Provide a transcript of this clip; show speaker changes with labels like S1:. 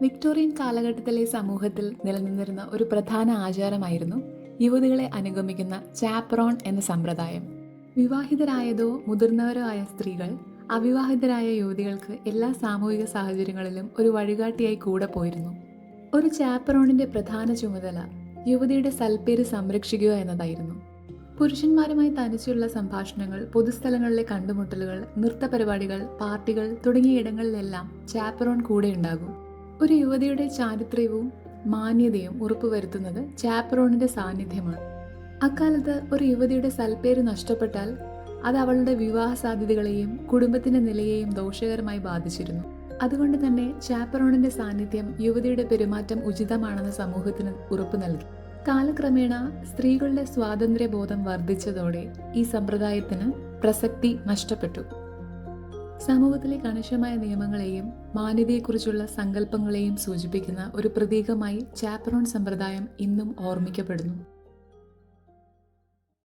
S1: Victorian കാലഘട്ടത്തിലെ സമൂഹത്തിൽ നിലനിന്നിരുന്ന ഒരു പ്രധാന ആചാരമായിരുന്നു യുവതികളെ അനുഗമിക്കുന്ന ചാപ്പറോൺ എന്ന സമ്പ്രദായം. വിവാഹിതരായതോ മുതിർന്നവരോ ആയ സ്ത്രീകൾ അവിവാഹിതരായ യുവതികൾക്ക് എല്ലാ സാമൂഹിക സാഹചര്യങ്ങളിലും ഒരു വഴികാട്ടിയായി കൂടെ പോയിരുന്നു. ഒരു ചാപ്പറോണിന്റെ പ്രധാന ചുമതല യുവതിയുടെ സൽപ്പേര് സംരക്ഷിക്കുക എന്നതായിരുന്നു. പുരുഷന്മാരുമായി തനിച്ചുള്ള സംഭാഷണങ്ങൾ, പൊതുസ്ഥലങ്ങളിലെ കണ്ടുമുട്ടലുകൾ, നൃത്ത പരിപാടികൾ, പാർട്ടികൾ തുടങ്ങിയ ഇടങ്ങളിലെല്ലാം ചാപ്പറോൺ കൂടെ ഉണ്ടാകും. ഒരു യുവതിയുടെ ചാരിത്ര്യവും മാന്യതയും ഉറപ്പുവരുത്തുന്നത് ചാപ്പറോണിന്റെ സാന്നിധ്യമാണ്. അക്കാലത്ത് ഒരു യുവതിയുടെ സൽപ്പേര് നഷ്ടപ്പെട്ടാൽ അത് അവളുടെ വിവാഹ സാധ്യതകളെയും കുടുംബത്തിന്റെ നിലയെയും ദോഷകരമായി ബാധിച്ചിരുന്നു. അതുകൊണ്ട് തന്നെ ചാപ്പറോണിന്റെ സാന്നിധ്യം യുവതിയുടെ പെരുമാറ്റം ഉചിതമാണെന്ന് സമൂഹത്തിന് ഉറപ്പു നൽകി. കാലക്രമേണ സ്ത്രീകളുടെ സ്വാതന്ത്ര്യബോധം വർദ്ധിച്ചതോടെ ഈ സമ്പ്രദായത്തിന് പ്രസക്തി നഷ്ടപ്പെട്ടു. സമൂഹത്തിലെ കണിശമായ നിയമങ്ങളെയും മാന്യതയെക്കുറിച്ചുള്ള സങ്കല്പങ്ങളെയും സൂചിപ്പിക്കുന്ന ഒരു പ്രതീകമായി ചാപ്പറോൺ സമ്പ്രദായം ഇന്നും ഓർമ്മിക്കപ്പെടുന്നു.